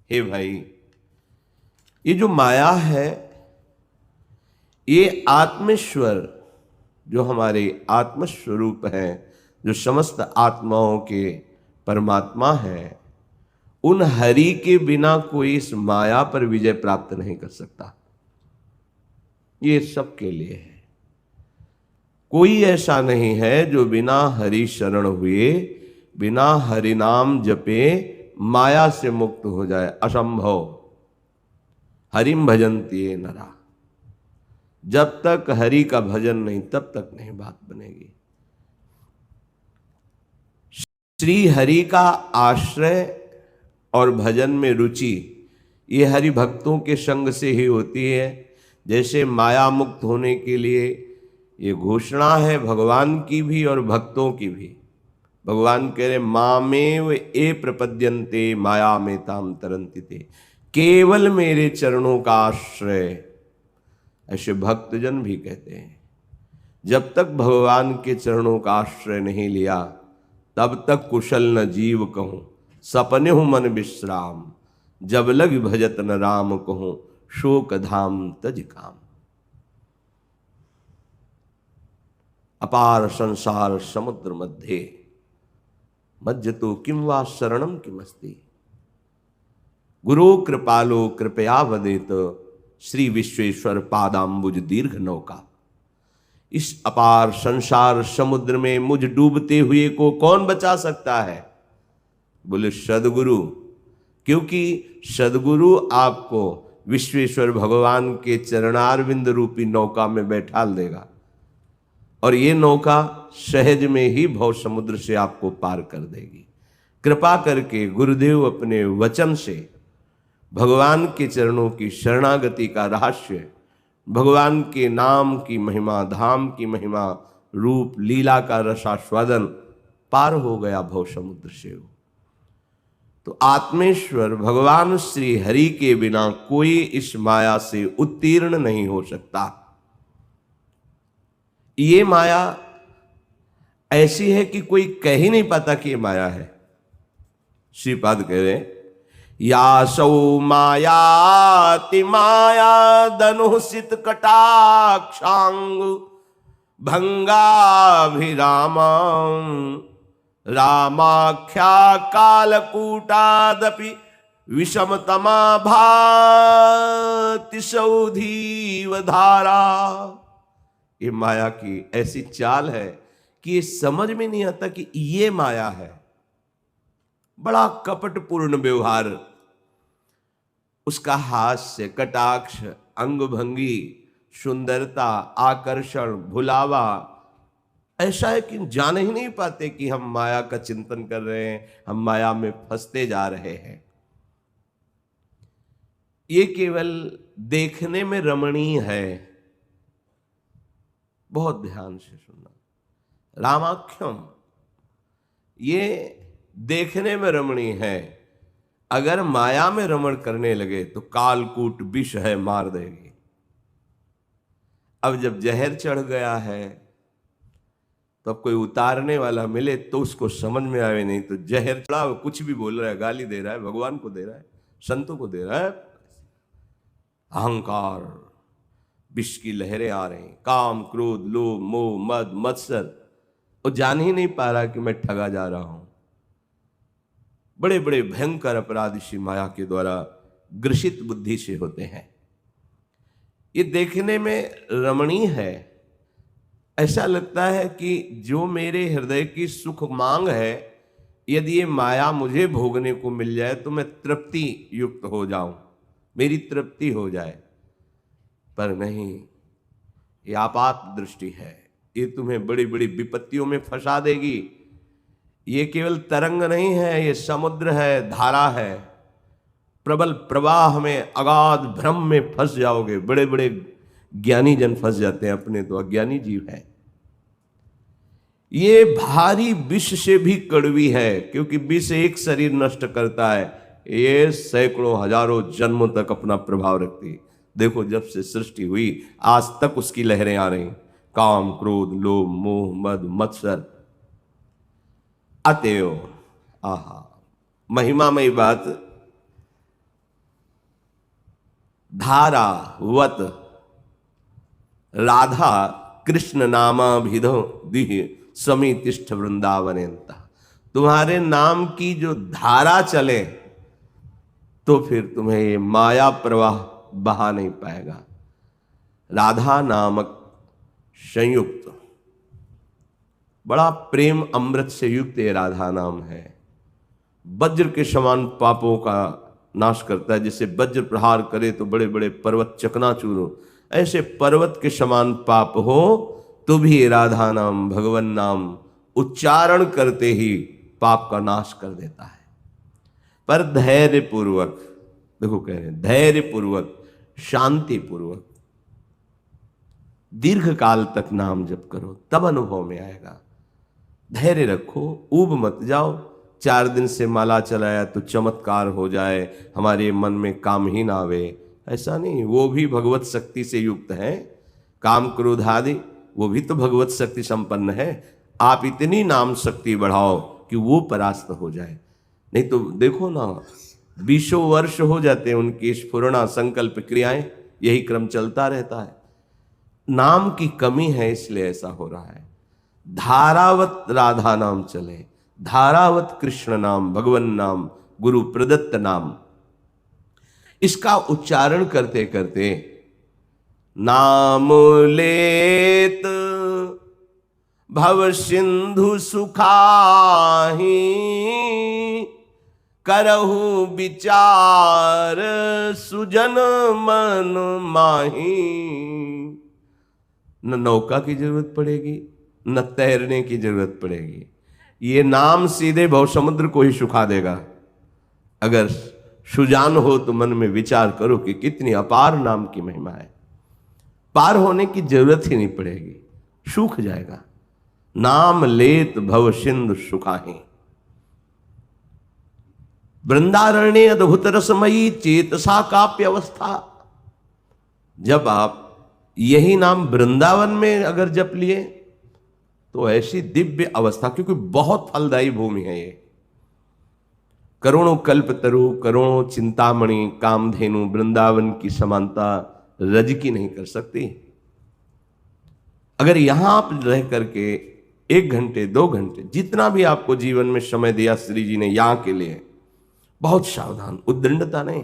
हे भाई, ये जो माया है, ये आत्मेश्वर जो हमारे आत्मस्वरूप हैं, जो समस्त आत्माओं के परमात्मा हैं, उन हरि के बिना कोई इस माया पर विजय प्राप्त नहीं कर सकता। ये सबके लिए है। कोई ऐसा नहीं है जो बिना हरि शरण हुए, बिना हरि नाम जपे माया से मुक्त हो जाए। असंभव। हरिम भजन्ति ये नरा। जब तक हरि का भजन नहीं, तब तक नहीं बात बनेगी। श्री हरि का आश्रय और भजन में रुचि, ये हरि भक्तों के संग से ही होती है। जैसे माया मुक्त होने के लिए ये घोषणा है भगवान की भी और भक्तों की भी। भगवान कह रहे मामेव ए प्रपद्यन्ते माया में ताम तरंति ते, केवल मेरे चरणों का आश्रय। ऐसे भक्तजन भी कहते हैं जब तक भगवान के चरणों का आश्रय नहीं लिया, तब तक कुशल न जीव कहूं, सपने हूं मन विश्राम। जब लग भजत न राम कहूं, शोक धाम तज काम। अपार संसार समुद्र मध्य, मज्जतो किम वा शरणम किमस्ति। गुरु कृपालो कृपया वदेत, श्री विश्वेश्वर पादाम्बुज दीर्घ नौका। इस अपार संसार समुद्र में मुझ डूबते हुए को कौन बचा सकता है? बोले सदगुरु। क्योंकि सदगुरु आपको विश्वेश्वर भगवान के चरणारविंद रूपी नौका में बैठा देगा, और ये नौका सहज में ही भव समुद्र से आपको पार कर देगी। कृपा करके गुरुदेव अपने वचन से भगवान के चरणों की शरणागति का रहस्य, भगवान के नाम की महिमा, धाम की महिमा, रूप लीला का रसास्वादन पार हो गया भव समुद्र से। तो आत्मेश्वर भगवान श्री हरि के बिना कोई इस माया से उत्तीर्ण नहीं हो सकता। ये माया ऐसी है कि कोई कह ही नहीं पाता कि ये माया है। श्रीपाद कह रहे या सौ मायाति माया दनुसित कटाक्षांग भंगाभिराम रामाख्या कालकूटादपि विषमतमा भाति सौधीव धारा। ये माया की ऐसी चाल है कि ये समझ में नहीं आता कि ये माया है। बड़ा कपटपूर्ण व्यवहार, उसका हास्य, कटाक्ष, अंग भंगी, सुंदरता, आकर्षण, भुलावा ऐसा है कि जान ही नहीं पाते कि हम माया का चिंतन कर रहे हैं, हम माया में फंसते जा रहे हैं। ये केवल देखने में रमणीय है। बहुत ध्यान से सुनना। रामाख्यम, ये देखने में रमणीय है। अगर माया में रमण करने लगे तो कालकूट विष है, मार देगी। अब जब जहर चढ़ गया है तो अब कोई उतारने वाला मिले तो उसको समझ में आवे, नहीं तो जहर चढ़ा कुछ भी बोल रहा है, गाली दे रहा है, भगवान को दे रहा है, संतों को दे रहा है। अहंकार, विष की लहरें आ रही, काम, क्रोध, लोभ, मोह, मद, मत्सर, और जान ही नहीं पा रहा कि मैं ठगा जा रहा हूं। बड़े बड़े भयंकर अपराध इसी माया के द्वारा ग्रसित बुद्धि से होते हैं। ये देखने में रमणीय है, ऐसा लगता है कि जो मेरे हृदय की सुख मांग है, यदि ये माया मुझे भोगने को मिल जाए तो मैं तृप्ति युक्त हो जाऊं, मेरी तृप्ति हो जाए। पर नहीं, ये आपात दृष्टि है। ये तुम्हें बड़ी बड़ी विपत्तियों में फंसा देगी। ये केवल तरंग नहीं है, ये समुद्र है, धारा है। प्रबल प्रवाह में, अगाध भ्रम में फंस जाओगे। बड़े बड़े ज्ञानी जन फंस जाते हैं, अपने तो अज्ञानी जीव है। ये भारी विष से भी कड़वी है, क्योंकि विष एक शरीर नष्ट करता है, ये सैकड़ों हजारों जन्मों तक अपना प्रभाव रखती है। देखो, जब से सृष्टि हुई आज तक उसकी लहरें आ रही, काम, क्रोध, लोभ, मोह, मद, मत्सर। अतएव आहा, महिमामयी बात, धारावत राधा कृष्ण नामाभिधो दिह समितिष्ठ वृंदावनेन्ता। तुम्हारे नाम की जो धारा चले तो फिर तुम्हें ये माया प्रवाह बहा नहीं पाएगा। राधा नामक संयुक्त बड़ा प्रेम अमृत से युक्त ये राधा नाम है। वज्र के समान पापों का नाश करता है। जैसे वज्र प्रहार करे तो बड़े बड़े पर्वत चकनाचूर हो, ऐसे पर्वत के समान पाप हो तो भी ये राधा नाम भगवान नाम उच्चारण करते ही पाप का नाश कर देता है। पर धैर्य पूर्वक, देखो कह रहे हैं धैर्य पूर्वक, शांति पूर्वक दीर्घ काल तक नाम जप करो, तब अनुभव में आएगा। धैर्य रखो, ऊब मत जाओ। 4 दिन से माला चलाया तो चमत्कार हो जाए, हमारे मन में काम ही ना आवे, ऐसा नहीं। वो भी भगवत शक्ति से युक्त है। काम क्रोध आदि वो भी तो भगवत शक्ति संपन्न है। आप इतनी नाम शक्ति बढ़ाओ कि वो परास्त हो जाए। नहीं तो देखो ना, 20 वर्ष हो जाते हैं उनकी स्फुरणा संकल्प क्रियाएं, यही क्रम चलता रहता है। नाम की कमी है इसलिए ऐसा हो रहा है। धारावत राधा नाम चले, धारावत कृष्ण नाम, भगवान नाम, गुरु प्रदत्त नाम, इसका उच्चारण करते करते नाम लेत भव सिंधु सुखाही करहु विचार सुजन मन माही। न नौका की जरूरत पड़ेगी, न तैरने की जरूरत पड़ेगी। ये नाम सीधे भव समुद्र को ही सुखा देगा। अगर सुजान हो तो मन में विचार करो कि कितनी अपार नाम की महिमा है। पार होने की जरूरत ही नहीं पड़ेगी, सूख जाएगा। नाम लेत भव सिंधु सुखाही। वृंदारण्य अद्भुत रसमयी चेतसा काप्य अवस्था। जब आप यही नाम वृंदावन में अगर जप लिए तो ऐसी दिव्य अवस्था, क्योंकि बहुत फलदायी भूमि है ये। करोड़ों कल्पतरु, करोड़ों चिंतामणि, कामधेनु वृंदावन की समानता रज की नहीं कर सकती। अगर यहां आप रह करके 1 घंटे 2 घंटे जितना भी आपको जीवन में समय दिया श्री जी ने यहां के लिए, बहुत सावधान, उद्दंडता नहीं।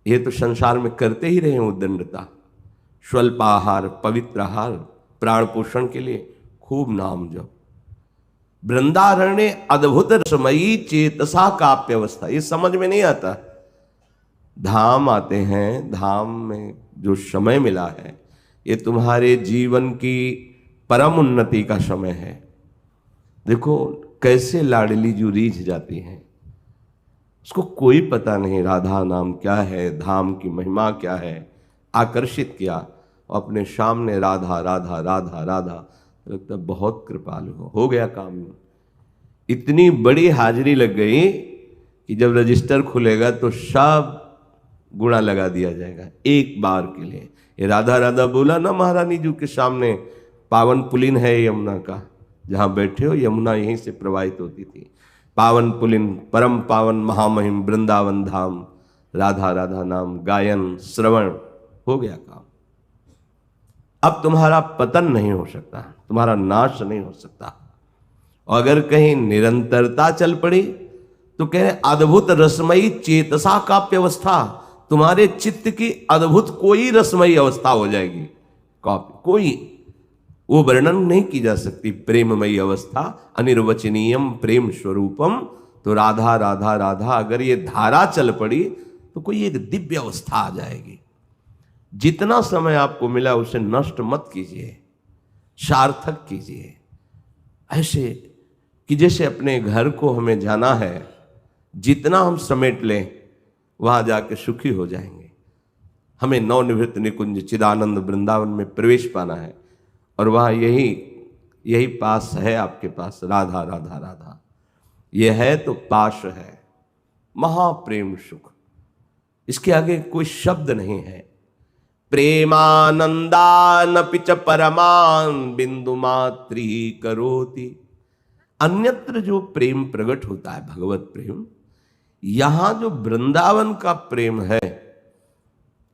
ये तो संसार में करते ही रहे हैं उद्दंडता। स्वल्पाहार, पवित्र आहार, प्राण पोषण के लिए खूब नाम जप। वृंदारण्य अद्भुत रसमयी चेतसा काप्य अवस्था, ये समझ में नहीं आता। धाम आते हैं, धाम में जो समय मिला है ये तुम्हारे जीवन की परम उन्नति का समय है। देखो कैसे लाडली जो रीझ जाती है, उसको कोई पता नहीं राधा नाम क्या है, धाम की महिमा क्या है। आकर्षित किया, अपने सामने राधा राधा राधा राधा, लगता है बहुत कृपालु हो गया काम। इतनी बड़ी हाजिरी लग गई कि जब रजिस्टर खुलेगा तो सब गुणा लगा दिया जाएगा एक बार के लिए। ये राधा राधा बोला ना महारानी जी के सामने, पावन पुलिन है यमुना का, जहाँ बैठे हो यमुना यहीं से प्रवाहित होती थी। पावन पुलिन, परम पावन महामहिम वृंदावन धाम, राधा राधा नाम गायन श्रवण, हो गया काम। अब तुम्हारा पतन नहीं हो सकता, तुम्हारा नाश नहीं हो सकता। और अगर कहीं निरंतरता चल पड़ी तो कह रहे अद्भुत रसमयी चेतसा काप्य अवस्था, तुम्हारे चित्त की अद्भुत कोई रसमयी अवस्था हो जाएगी। काप्य कोई, वो वर्णन नहीं की जा सकती। प्रेममयी अवस्था, अनिर्वचनीयम प्रेम स्वरूपम। तो राधा राधा राधा अगर ये धारा चल पड़ी तो कोई एक दिव्य अवस्था आ जाएगी। जितना समय आपको मिला उसे नष्ट मत कीजिए, सार्थक कीजिए। ऐसे कि जैसे अपने घर को हमें जाना है, जितना हम समेट लें वहां जाके सुखी हो जाएंगे। हमें नवनिवृत्त निकुंज चिदानंद वृंदावन में प्रवेश पाना है, और वहाँ यही पास है आपके पास, राधा राधा राधा। यह है तो पाश है, महाप्रेम सुख, इसके आगे कोई शब्द नहीं है। प्रेमानंदान पिच परमान बिंदु मात्री करोति। अन्यत्र जो प्रेम प्रकट होता है भगवत प्रेम, यहां जो वृंदावन का प्रेम है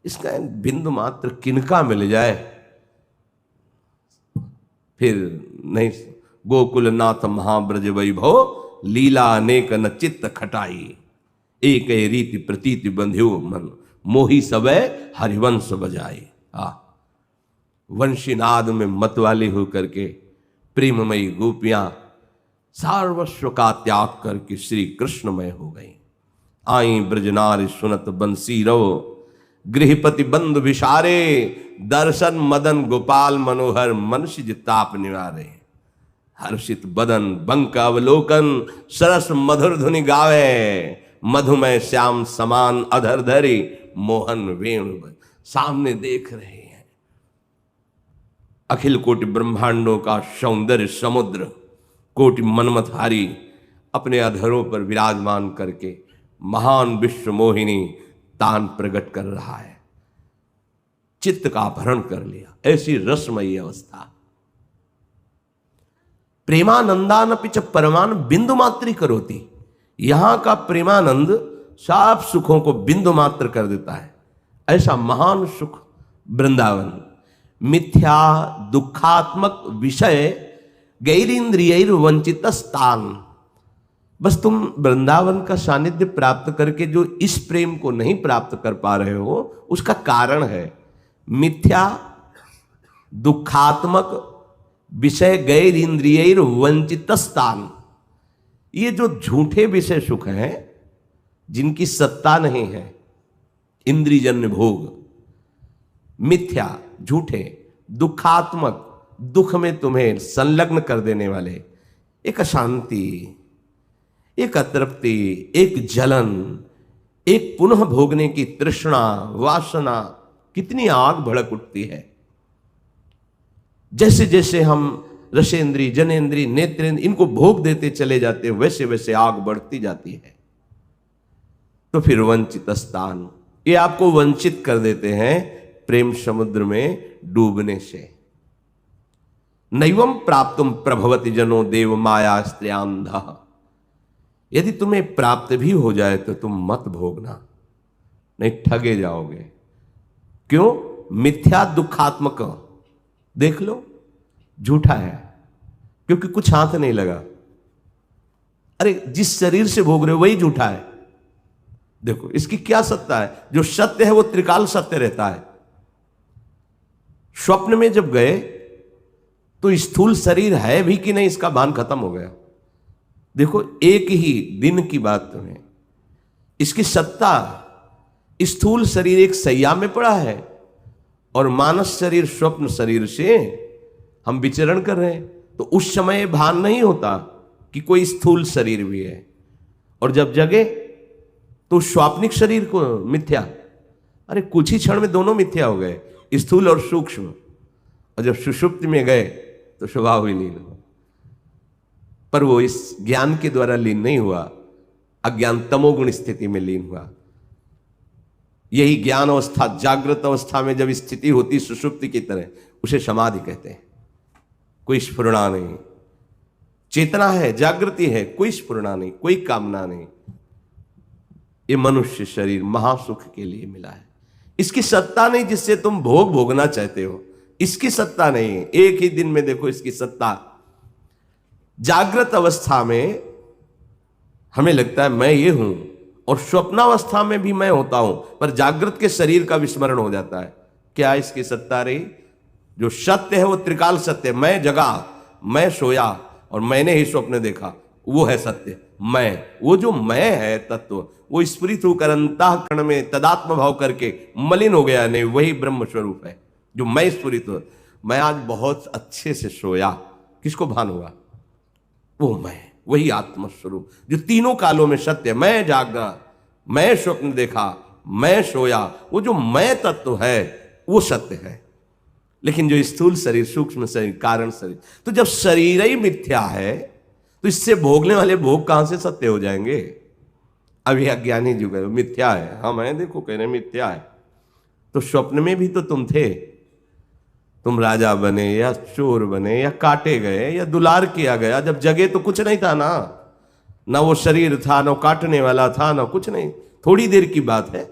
इसका बिंदु मात्र किनका मिल जाए फिर नहीं। गोकुलनाथ महाब्रज वैभव लीला अनेक न चित्त खटाई, एक रीति प्रतीति बंध्यो मन मोही सबे हरिवंश बजाए। वंशीनाद में मतवाली होकर के प्रेममयी गोपियां सर्वस्व का त्याग करके श्री कृष्णमय हो गई। आई ब्रजनारी सुनत बंसी रव, गृहपति बंधु विशारे, दर्शन मदन गोपाल मनोहर मनुष्य जिताप निवारे। हर्षित बदन बंक अवलोकन, सरस मधुर धुनि गावे, मधुमय श्याम समान अधर धरी, मोहन वेणु सामने देख रहे हैं। अखिल कोटि ब्रह्मांडों का सौंदर्य समुद्र, कोटि मनमथहारी अपने अधरों पर विराजमान करके महान विश्व मोहिनी तान प्रकट कर रहा है। चित्त का अपहरण कर लिया, ऐसी रसमयी अवस्था। प्रेमानंदान पिच परमान बिंदु मात्री करोती, यहां का प्रेमानंद सब सुखों को बिंदु मात्र कर देता है। ऐसा महान सुख वृंदावन। मिथ्या दुखात्मक विषय गैरिंद्रिय वंचित स्थान। बस तुम वृंदावन का सानिध्य प्राप्त करके जो इस प्रेम को नहीं प्राप्त कर पा रहे हो, उसका कारण है मिथ्या दुखात्मक विषय गैर इंद्रिय वंचित स्थान। ये जो झूठे विषय सुख हैं, जिनकी सत्ता नहीं है, इंद्रियजन्य भोग, मिथ्या झूठे, दुखात्मक दुख में तुम्हें संलग्न कर देने वाले, एक अशांति, एक अतृप्ति, एक जलन, एक पुनः भोगने की तृष्णा, वासना, कितनी आग भड़क उठती है। जैसे जैसे हम रसेंद्री, जनेन्द्री, नेत्रेंद्र इनको भोग देते चले जाते हैं, वैसे वैसे आग बढ़ती जाती है। तो फिर वंचित स्थान, ये आपको वंचित कर देते हैं प्रेम समुद्र में डूबने से। नैवम प्राप्तुम प्रभवति जनो देव माया स्त्रियांधा। यदि तुम्हें प्राप्त भी हो जाए तो तुम मत भोगना, नहीं ठगे जाओगे। क्यों? मिथ्या दुखात्मक, देख लो झूठा है, क्योंकि कुछ हाथ नहीं लगा। अरे जिस शरीर से भोग रहे हो वही झूठा है। देखो इसकी क्या सत्ता है? जो सत्य है वो त्रिकाल सत्य रहता है। स्वप्न में जब गए तो स्थूल शरीर है भी कि नहीं, इसका भान खत्म हो गया। देखो एक ही दिन की बात तुम्हें, इसकी सत्ता, स्थूल शरीर एक सैया में पड़ा है और मानस शरीर स्वप्न शरीर से हम विचरण कर रहे हैं। तो उस समय भान नहीं होता कि कोई स्थूल शरीर भी है, और जब जगे तो स्वाप्निक शरीर को मिथ्या। अरे कुछ ही क्षण में दोनों मिथ्या हो गए, स्थूल और सूक्ष्म। और जब सुषुप्ति में गए तो स्वभाव ही लीन हुआ। पर वो इस ज्ञान के द्वारा लीन नहीं हुआ, अज्ञान तमोगुण स्थिति में लीन हुआ। यही ज्ञान अवस्था, जागृत अवस्था में जब स्थिति होती सुषुप्ति की तरह, उसे समाधि कहते हैं। कोई स्फुरणा नहीं, चेतना है, जागृति है, कोई स्फुरणा नहीं, कोई कामना नहीं। ये मनुष्य शरीर महासुख के लिए मिला है। इसकी सत्ता नहीं जिससे तुम भोग भोगना चाहते हो, इसकी सत्ता नहीं। एक ही दिन में देखो इसकी सत्ता। जागृत अवस्था में हमें लगता है मैं ये हूं, और स्वप्नावस्था में भी मैं होता हूं, पर जागृत के शरीर का विस्मरण हो जाता है। क्या इसकी सत्ता रही? जो सत्य है वो त्रिकाल सत्य है। मैं जगा, मैं सोया और मैंने ही स्वप्न देखा, वो है सत्य। मैं, वो जो मैं है तत्व, वो स्फुरित होकर अंतःकरण में तदात्म भाव करके मलिन हो गया नहीं, वही ब्रह्म स्वरूप है जो मैं स्फुरित हो। मैं आज बहुत अच्छे से सोया, किसको भान हुआ? वो मैं, वही आत्मस्वरूप जो तीनों कालों में सत्य। मैं जागा, मैं स्वप्न देखा, मैं सोया, वो जो मैं तत्व है वो सत्य है। लेकिन जो स्थूल शरीर, सूक्ष्म शरीर, कारण शरीर, तो जब शरीर ही मिथ्या है तो इससे भोगने वाले भोग कहां से सत्य हो जाएंगे? अभी अज्ञानी जुग है, मिथ्या है। हाँ मैं देखो कह रहे मिथ्या है, तो स्वप्न में भी तो तुम थे। तुम राजा बने या चोर बने या काटे गए या दुलार किया गया, जब जगे तो कुछ नहीं था ना वो शरीर था, ना काटने वाला था, ना कुछ नहीं। थोड़ी देर की बात है,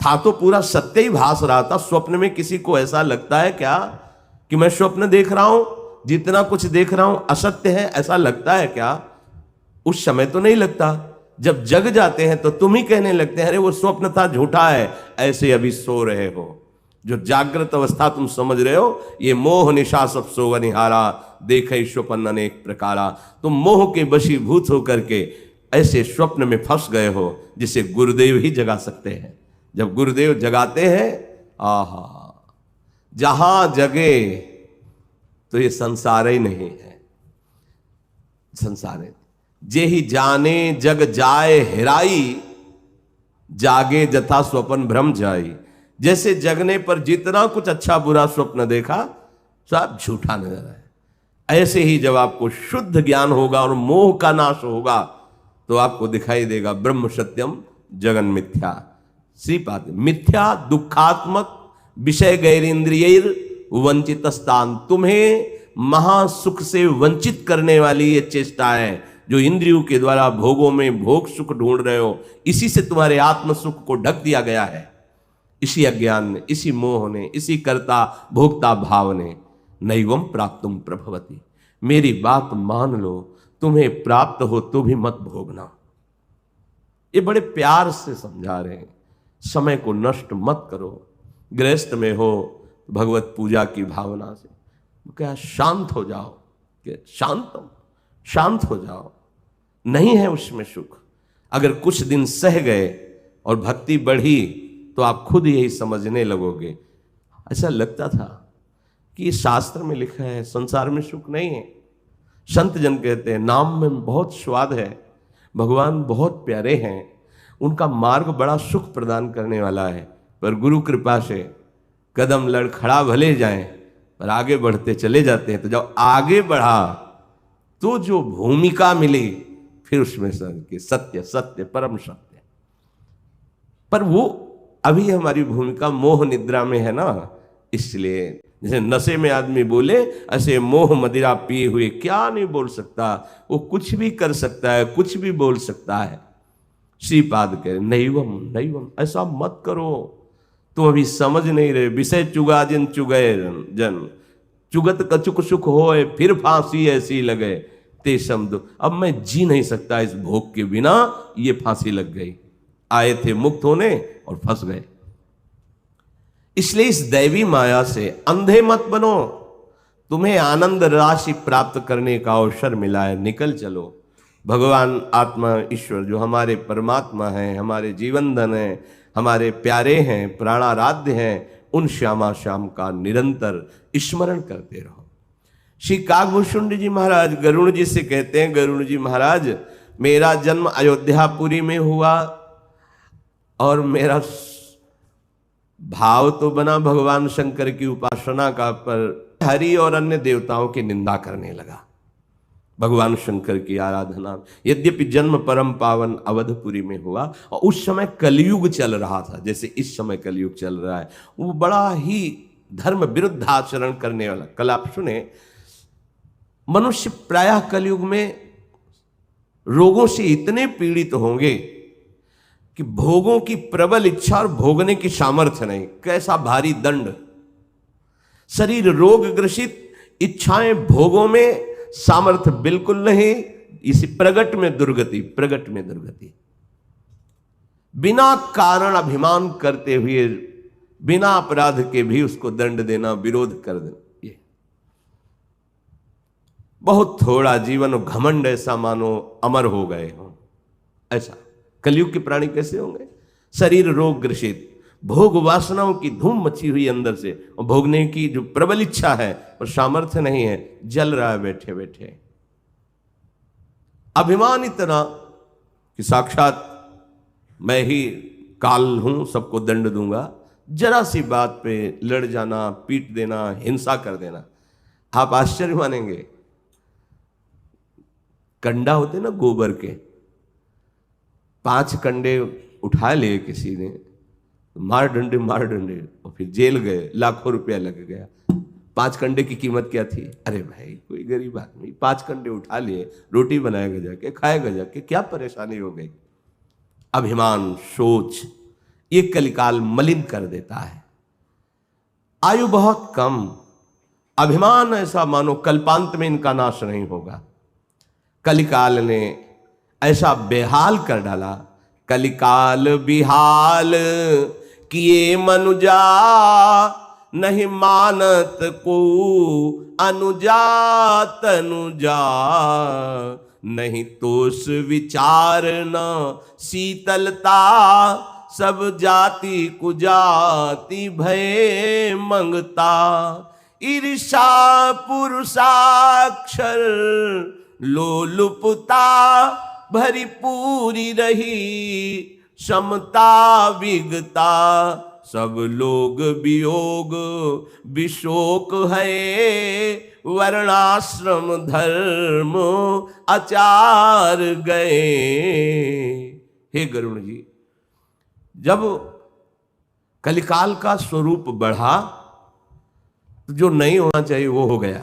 था तो पूरा सत्य ही भास रहा था। स्वप्न में किसी को ऐसा लगता है क्या कि मैं स्वप्न देख रहा हूं, जितना कुछ देख रहा हूं असत्य है, ऐसा लगता है क्या? उस समय तो नहीं लगता। जब जग जाते हैं तो तुम ही कहने लगते हैं अरे वो स्वप्न था, झूठा है। ऐसे अभी सो रहे हो, जो जागृत अवस्था तुम समझ रहे हो, ये मोह निशा सब सोवनिहारा, देखे स्वप्न अनेक प्रकारा। तुम मोह के वशीभूत होकर के ऐसे स्वप्न में फंस गए हो जिसे गुरुदेव ही जगा सकते हैं। जब गुरुदेव जगाते हैं, आहा, जहां जगे तो ये संसार ही नहीं है। संसार है जे ही जाने जग जाए हेराई, जागे जथा स्वप्न भ्रम जाई। जैसे जगने पर जितना कुछ अच्छा बुरा स्वप्न देखा सब झूठा नजर आए, ऐसे ही जब आपको शुद्ध ज्ञान होगा और मोह का नाश होगा तो आपको दिखाई देगा ब्रह्म सत्यम जगन मिथ्या। श्रीपाद मिथ्या दुखात्मक विषय गैरेंद्रियर वंचित स्थान। तुम्हें महासुख से वंचित करने वाली ये चेष्टाएं जो इंद्रियों के द्वारा भोगों में भोग सुख ढूंढ रहे हो, इसी से तुम्हारे आत्म सुख को ढक दिया गया है। इसी अज्ञान ने, इसी मोह ने, इसी कर्ता भोक्ता भाव ने नैवम प्राप्तुम प्रभवती। मेरी बात मान लो, तुम्हें प्राप्त हो तो भी मत भोगना। ये बड़े प्यार से समझा रहे हैं। समय को नष्ट मत करो। गृहस्थ में हो भगवत पूजा की भावना से क्या शांत हो जाओ, कि शांत हो जाओ। नहीं है उसमें सुख। अगर कुछ दिन सह गए और भक्ति बढ़ी तो आप खुद यही समझने लगोगे। ऐसा लगता था कि शास्त्र में लिखा है संसार में सुख नहीं है। संत जन कहते हैं नाम में बहुत स्वाद है, भगवान बहुत प्यारे हैं, उनका मार्ग बड़ा सुख प्रदान करने वाला है, पर गुरु कृपा से कदम लड़खड़ा भले जाएं पर आगे बढ़ते चले जाते हैं। तो जब आगे बढ़ा तो जो भूमिका मिली फिर उसमें सत्य सत्य परम सत्य। पर वो अभी हमारी भूमिका मोह निद्रा में है ना, इसलिए जैसे नशे में आदमी बोले ऐसे मोह मदिरा पिए हुए क्या नहीं बोल सकता। वो कुछ भी कर सकता है, कुछ भी बोल सकता है। श्रीपाद कह नैवम नैवम, ऐसा मत करो। तुम अभी समझ नहीं रहे। विषय चुगा जिन चुगए जन, चुगत कचुक सुख होए, फिर फांसी ऐसी लगे ते शब्द। अब मैं जी नहीं सकता इस भोग के बिना, ये फांसी लग गई। आए थे मुक्त होने और फंस गए। इसलिए इस दैवी माया से अंधे मत बनो। तुम्हें आनंद राशि प्राप्त करने का अवसर मिला है, निकल चलो। भगवान आत्मा ईश्वर जो हमारे परमात्मा हैं, हमारे जीवन धन हैं, हमारे प्यारे हैं, प्राणाराध्य हैं, उन श्यामा श्याम का निरंतर स्मरण करते रहो। श्री काकभूषुंड जी महाराज गरुण जी से कहते हैं, गरुण जी महाराज मेरा जन्म अयोध्यापुरी में हुआ और मेरा भाव तो बना भगवान शंकर की उपासना का, पर हरि और अन्य देवताओं की निंदा करने लगा। भगवान शंकर की आराधना, यद्यपि जन्म परम पावन अवधपुरी में हुआ और उस समय कलयुग चल रहा था, जैसे इस समय कलयुग चल रहा है। वो बड़ा ही धर्म विरुद्ध आचरण करने वाला। कल आप सुने, मनुष्य प्रायः कलयुग में रोगों से इतने पीड़ित होंगे कि भोगों की प्रबल इच्छा और भोगने की सामर्थ्य नहीं। कैसा भारी दंड। शरीर रोग ग्रसित, इच्छाएं भोगों में, सामर्थ्य बिल्कुल नहीं। इसी प्रगट में दुर्गति, प्रगट में दुर्गति। बिना कारण अभिमान करते हुए, बिना अपराध के भी उसको दंड देना, विरोध कर देना, ये बहुत थोड़ा जीवन घमंड ऐसा मानो अमर हो गए हो। ऐसा कलयुग के प्राणी कैसे होंगे? शरीर रोग ग्रसित, भोग वासनाओं की धूम मची हुई अंदर से, और भोगने की जो प्रबल इच्छा है और सामर्थ्य नहीं है, जल रहा है बैठे बैठे। अभिमान इतना कि साक्षात मैं ही काल हूं, सबको दंड दूंगा। जरा सी बात पे लड़ जाना, पीट देना, हिंसा कर देना। आप आश्चर्य मानेंगे, कंडा होते ना गोबर के, 5 कंडे उठा लिए किसी ने, मार डंडे और फिर जेल गए, लाखों रुपया लग गया। 5 कंडे की कीमत क्या थी? अरे भाई कोई गरीब आदमी 5 कंडे उठा लिए, रोटी बनाएगा जाके, खाएगा जाके, क्या परेशानी हो गई? अभिमान, सोच, ये कलिकाल मलिन कर देता है। आयु बहुत कम, अभिमान ऐसा मानो कल्पांत में इनका नाश नहीं होगा। कलिकाल ने ऐसा बेहाल कर डाला, कलिकाल बिहाल किए मनुजा, नहीं मानत को अनुजा तनुजा, नहीं तोष विचार न शीतलता, सब जाति कुजाति भय मंगता, ईर्षा पुरुषाक्षर लोलुपता, भरी पूरी रही समता विगता, सब लोग वियोग विशोक है, वर्णाश्रम धर्म आचार गए। हे गरुण जी, जब कलिकाल का स्वरूप बढ़ा तो जो नहीं होना चाहिए वो हो गया,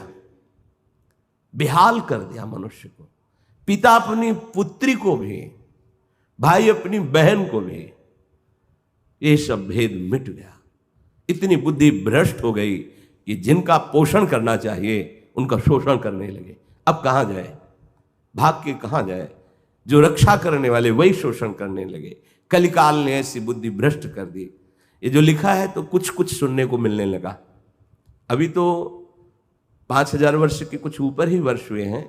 बेहाल कर दिया मनुष्य को। पिता अपनी पुत्री को भी, भाई अपनी बहन को भी, ये सब भेद मिट गया। इतनी बुद्धि भ्रष्ट हो गई कि जिनका पोषण करना चाहिए उनका शोषण करने लगे। अब कहां जाए, भाग के कहां जाए? जो रक्षा करने वाले वही शोषण करने लगे। कलिकाल ने ऐसी बुद्धि भ्रष्ट कर दी। ये जो लिखा है तो कुछ कुछ सुनने को मिलने लगा। अभी तो 5000 वर्ष के कुछ ऊपर ही वर्ष हुए हैं,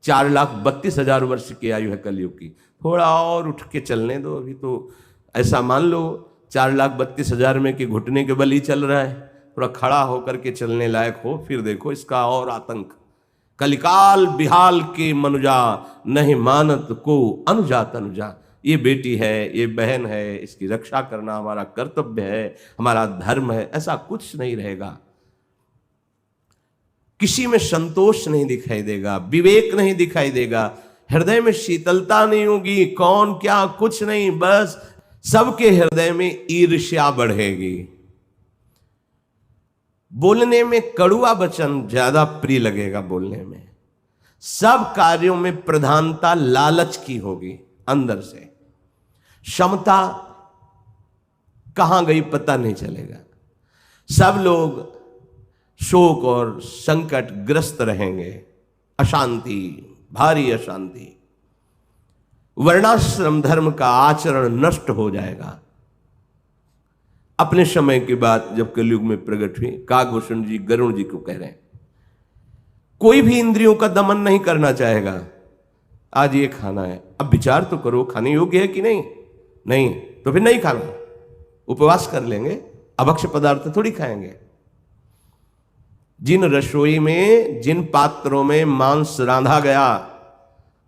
4,32,000 वर्ष की आयु है कलयुग की। थोड़ा और उठ के चलने दो। अभी तो ऐसा मान लो 4,32,000 में कि घुटने के बल ही चल रहा है, थोड़ा खड़ा होकर के चलने लायक हो, फिर देखो इसका और आतंक। कलिकाल बिहाल के मनुजा, नहीं मानत को अनुजा तनुजा। ये बेटी है, ये बहन है, इसकी रक्षा करना हमारा कर्तव्य है, हमारा धर्म है। ऐसा कुछ नहीं रहेगा। किसी में संतोष नहीं दिखाई देगा, विवेक नहीं दिखाई देगा, हृदय में शीतलता नहीं होगी। कौन क्या कुछ नहीं, बस सबके हृदय में ईर्ष्या बढ़ेगी। बोलने में कड़ुआ वचन ज्यादा प्रिय लगेगा बोलने में। सब कार्यों में प्रधानता लालच की होगी अंदर से। क्षमता कहां गई पता नहीं चलेगा। सब लोग शोक और संकट ग्रस्त रहेंगे, अशांति, भारी अशांति। वर्णाश्रम धर्म का आचरण नष्ट हो जाएगा। अपने समय की बात जब कलयुग में प्रकट हुई, काकभूषण जी गरुण जी को कह रहे हैं, कोई भी इंद्रियों का दमन नहीं करना चाहेगा। आज ये खाना है, अब विचार तो करो खाने योग्य है कि नहीं। नहीं तो फिर नहीं खाना, उपवास कर लेंगे, अभक्ष्य पदार्थ थोड़ी खाएंगे। जिन रसोई में, जिन पात्रों में मांस रांधा गया,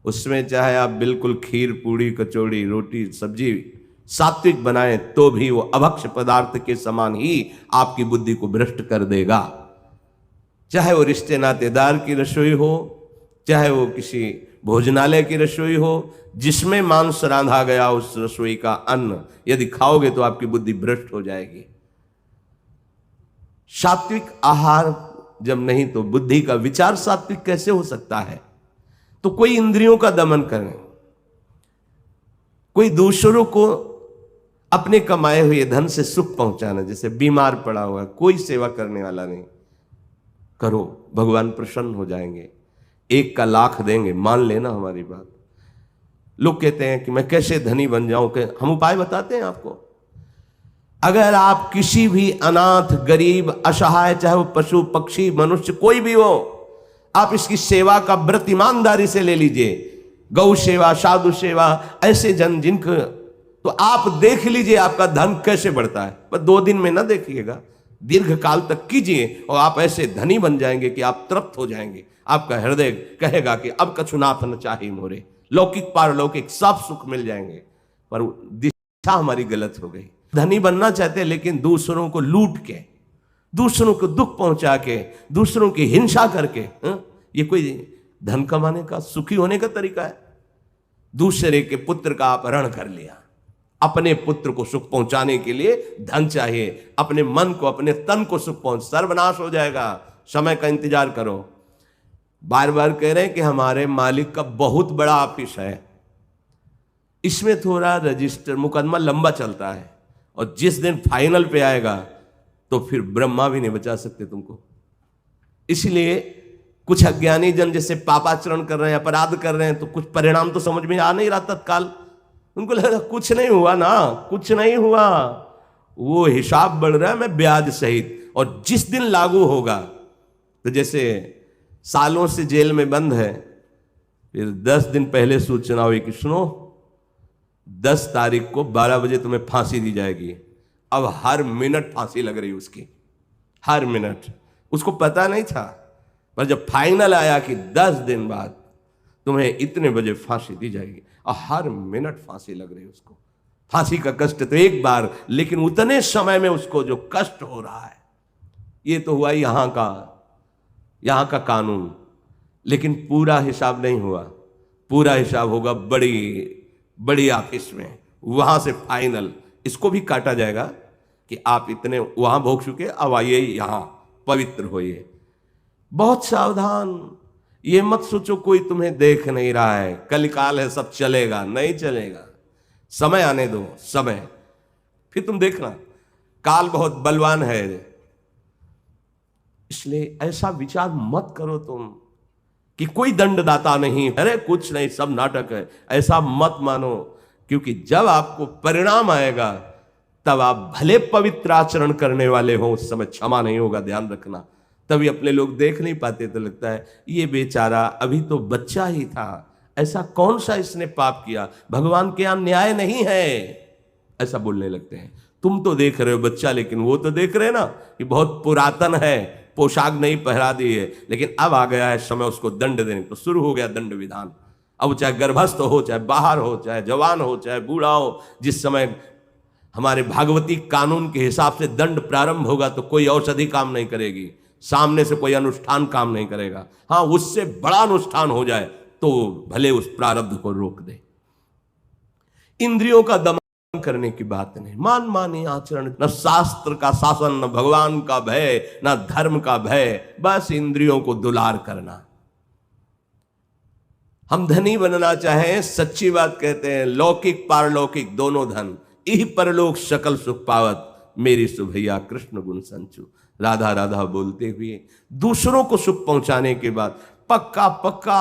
उसमें चाहे आप बिल्कुल खीर, पूड़ी, कचौड़ी, रोटी, सब्जी सात्विक बनाएं तो भी वो अभक्ष्य पदार्थ के समान ही आपकी बुद्धि को भ्रष्ट कर देगा। चाहे वो रिश्ते नातेदार की रसोई हो, चाहे वो किसी भोजनालय की रसोई हो, जिसमें मांस रांधा गया उस रसोई का अन्न यदि खाओगे तो आपकी बुद्धि भ्रष्ट हो जाएगी। सात्विक आहार जब नहीं तो बुद्धि का विचार सात्विक कैसे हो सकता है? तो कोई इंद्रियों का दमन करें, कोई दूसरों को अपने कमाए हुए धन से सुख पहुंचाना। जैसे बीमार पड़ा हुआ है, कोई सेवा करने वाला नहीं, करो, भगवान प्रसन्न हो जाएंगे। 1 का लाख देंगे, मान लेना हमारी बात। लोग कहते हैं कि मैं कैसे धनी बन जाऊं, कि हम उपाय बताते हैं आपको। अगर आप किसी भी अनाथ, गरीब, असहाय, चाहे वो पशु, पक्षी, मनुष्य कोई भी हो, आप इसकी सेवा का व्रत ईमानदारी से ले लीजिए। गौ सेवा, साधु सेवा, ऐसे जन जिनको, तो आप देख लीजिए आपका धन कैसे बढ़ता है। पर 2 दिन में ना देखिएगा, दीर्घ काल तक कीजिए और आप ऐसे धनी बन जाएंगे कि आप तृप्त हो जाएंगे। आपका हृदय कहेगा कि अब कछुनाथ न चाहे मोरे, लौकिक पारलौकिक सब सुख मिल जाएंगे। पर दिशा हमारी गलत हो गई। धनी बनना चाहते लेकिन दूसरों को लूट के, दूसरों को दुख पहुंचा के, दूसरों की हिंसा करके, ये कोई धन कमाने का, सुखी होने का तरीका है? दूसरे के पुत्र का अपहरण कर लिया। अपने पुत्र को सुख पहुंचाने के लिए धन चाहिए, अपने मन को, अपने तन को सुख पहुंच, सर्वनाश हो जाएगा। समय का इंतजार करो। बार बार कह रहे हैं कि हमारे मालिक का बहुत बड़ा ऑफिस है, इसमें थोड़ा रजिस्टर, मुकदमा लंबा चलता है और जिस दिन फाइनल पे आएगा तो फिर ब्रह्मा भी नहीं बचा सकते तुमको। इसलिए कुछ अज्ञानी जन जैसे पापाचरण कर रहे हैं, अपराध कर रहे हैं, तो कुछ परिणाम तो समझ में आ नहीं रहा तत्काल। उनको लगा कुछ नहीं हुआ ना, कुछ नहीं हुआ, वो हिसाब बढ़ रहा है मैं ब्याज सहित। और जिस दिन लागू होगा, तो जैसे सालों से जेल में बंद है, फिर 10 दिन पहले सूचना हुई कि सुनो 10 तारीख को 12 बजे तुम्हें फांसी दी जाएगी। अब हर मिनट फांसी लग रही उसकी, हर मिनट। उसको पता नहीं था, पर जब फाइनल आया कि 10 दिन बाद तुम्हें इतने बजे फांसी दी जाएगी, और हर मिनट फांसी लग रही उसको। फांसी का कष्ट तो एक बार, लेकिन उतने समय में उसको जो कष्ट हो रहा है, ये तो हुआ यहां का कानून। लेकिन पूरा हिसाब नहीं हुआ, पूरा हिसाब होगा बड़ी बड़ी ऑफिस में, वहां से फाइनल इसको भी काटा जाएगा कि आप इतने वहां भोग चुके, अब आइए यहां पवित्र होइए। बहुत सावधान, ये मत सोचो कोई तुम्हें देख नहीं रहा है, कलिकाल है सब चलेगा, नहीं चलेगा। समय आने दो, समय, फिर तुम देखना काल बहुत बलवान है। इसलिए ऐसा विचार मत करो तुम कि कोई दंडदाता नहीं, अरे कुछ नहीं, सब नाटक है, ऐसा मत मानो। क्योंकि जब आपको परिणाम आएगा, तब आप भले पवित्र आचरण करने वाले हो, उस समय क्षमा नहीं होगा, ध्यान रखना। तभी अपने लोग देख नहीं पाते, तो लगता है ये बेचारा अभी तो बच्चा ही था, ऐसा कौन सा इसने पाप किया, भगवान के यहां न्याय नहीं है, ऐसा बोलने लगते हैं। तुम तो देख रहे हो बच्चा, लेकिन वो तो देख रहे हैं ना कि बहुत पुरातन है, पोशाक नहीं पहरा दी है, लेकिन अब आ गया है समय उसको दंड देने। तो शुरू हो गया दंड विधान। अब चाहे गर्भस्थ हो, चाहे बाहर हो, चाहे जवान हो, चाहे बूढ़ा हो, जिस समय हमारे भागवती कानून के हिसाब से दंड प्रारंभ होगा, तो कोई औषधि काम नहीं करेगी, सामने से कोई अनुष्ठान काम नहीं करेगा। हाँ, उससे बड़ा अनुष्ठान हो जाए तो भले उस प्रारब्ध को रोक दे। इंद्रियों का दमन करने की बात नहीं, मान मानी आचरण, न शास्त्र का शासन, न भगवान का भय, न धर्म का भय, बस इंद्रियों को दुलार करना। हम धनी बनना चाहें, सच्ची बात कहते हैं, लौकिक पारलौकिक दोनों धन, इह परलोक सकल सुख पावत, मेरी सुभैया कृष्ण गुण संचु। राधा राधा बोलते हुए दूसरों को सुख पहुंचाने के बाद पक्का पक्का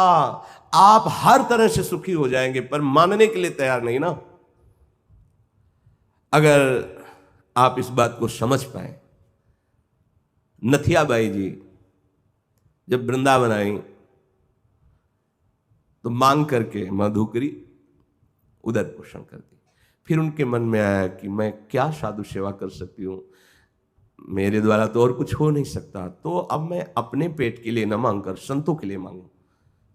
आप हर तरह से सुखी हो जाएंगे, पर मानने के लिए तैयार नहीं ना। अगर आप इस बात को समझ पाए, नथियाबाई जी जब वृंदावन आई तो मांग करके मधुकरी उदर पोषण कर दी। फिर उनके मन में आया कि मैं क्या साधु सेवा कर सकती हूँ, मेरे द्वारा तो और कुछ हो नहीं सकता, तो अब मैं अपने पेट के लिए न मांग कर संतों के लिए मांगू।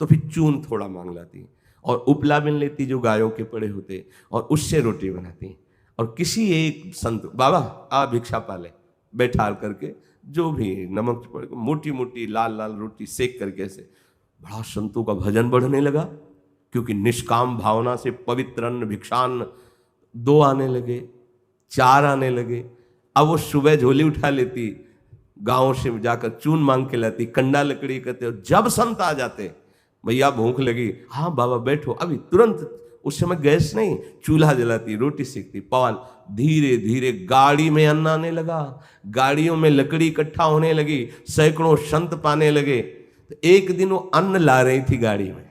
तो फिर चून थोड़ा मांग लाती और उपला बिन लेती जो गायों के पड़े होते, और उससे रोटी बनाती, और किसी एक संत, बाबा आ भिक्षा पाले, बैठा करके जो भी नमक पड़े, मोटी मोटी लाल लाल रोटी सेक करके से बड़ा संतों का भजन बढ़ने लगा। क्योंकि निष्काम भावना से पवित्र अन्न भिक्षान्न 2 आने लगे, 4 आने लगे। अब वो सुबह झोली उठा लेती, गांव से जाकर चून मांग के लाती, कंडा लकड़ी करते, और जब संत आ जाते, भैया भूख लगी, हाँ बाबा बैठो, अभी तुरंत, उस समय गैस नहीं, चूल्हा जलाती, रोटी सेकती, पवाल। धीरे धीरे गाड़ी में अन्न आने लगा, गाड़ियों में लकड़ी इकट्ठा होने लगी, सैकड़ों संत पाने लगे। तो एक दिन वो अन्न ला रही थी गाड़ी में,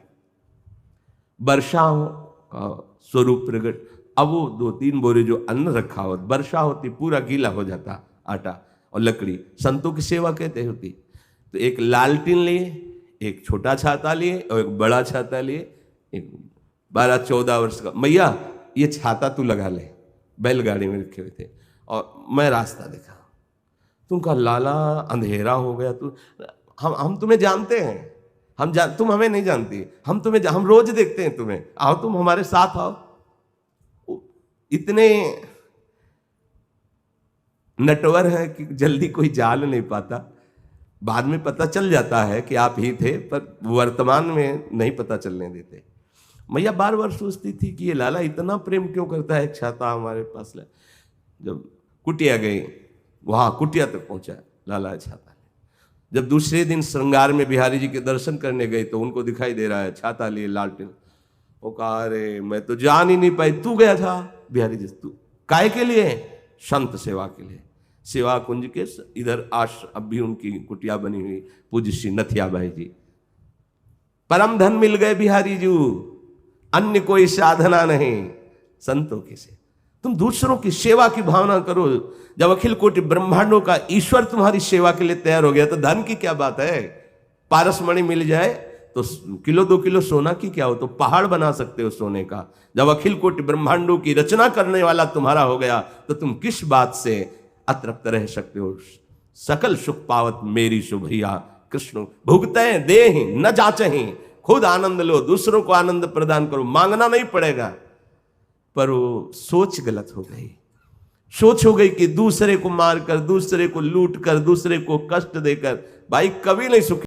वर्षा का स्वरूप प्रकट। अब वो 2-3 बोरे जो अन्न रखा हो, वर्षा होती, पूरा गीला हो जाता आटा और लकड़ी, संतों की सेवा कहते होती। तो एक लालटीन लिए, एक छोटा छाता लिए और एक बड़ा छाता लिए। एक 12-14 वर्ष का, मैया ये छाता तू लगा ले, बैलगाड़ी में रखे हुए थे, और मैं रास्ता देखा। तुम कहा लाला अंधेरा हो गया, तू हम तुम्हें जानते हैं, तुम हमें नहीं जानती, हम रोज देखते हैं तुम्हें, आओ तुम हमारे साथ आओ। इतने नटवर है कि जल्दी कोई जान नहीं पाता। बाद में पता चल जाता है कि आप ही थे, पर वर्तमान में नहीं पता चलने देते। मैया बार बार सोचती थी कि ये लाला इतना प्रेम क्यों करता है, एक छाता हमारे पास ले। जब कुटिया गई, वहां कुटिया तक पहुंचा लाला छाता। जब दूसरे दिन श्रृंगार में बिहारी जी के दर्शन करने गए तो उनको दिखाई दे रहा है छाता लिए लालटेन। वो कहा अरे मैं तो जान ही नहीं पाई, तू गया था। बिहारी जी तू काय के लिए? संत सेवा के लिए। सेवा कुंज के इधर अब भी उनकी कुटिया बनी हुई, पूज्य श्री नथिया भाई जी। परम धन मिल गए बिहारी जी, अन्य कोई साधना नहीं संतों की से। तुम दूसरों की सेवा की भावना करो। जब अखिल कोटि ब्रह्मांडों का ईश्वर तुम्हारी सेवा के लिए तैयार हो गया तो धन की क्या बात है। पारसमणि मिल जाए तो किलो 2 किलो सोना की क्या हो, तो पहाड़ बना सकते हो सोने का। जब अखिल कोटि ब्रह्मांडों की रचना करने वाला तुम्हारा हो गया तो तुम किस बात से अतृप्त रह सकते हो। सकल सुख पावत मेरी शुभैया कृष्ण भुगते दे न जाचहि, खुद आनंद लो, दूसरों को आनंद प्रदान करो, मांगना नहीं पड़ेगा। पर वो सोच गलत हो गई। सोच हो गई कि दूसरे को मारकर, दूसरे को लूट कर, दूसरे को कष्ट देकर, भाई कभी नहीं सुखी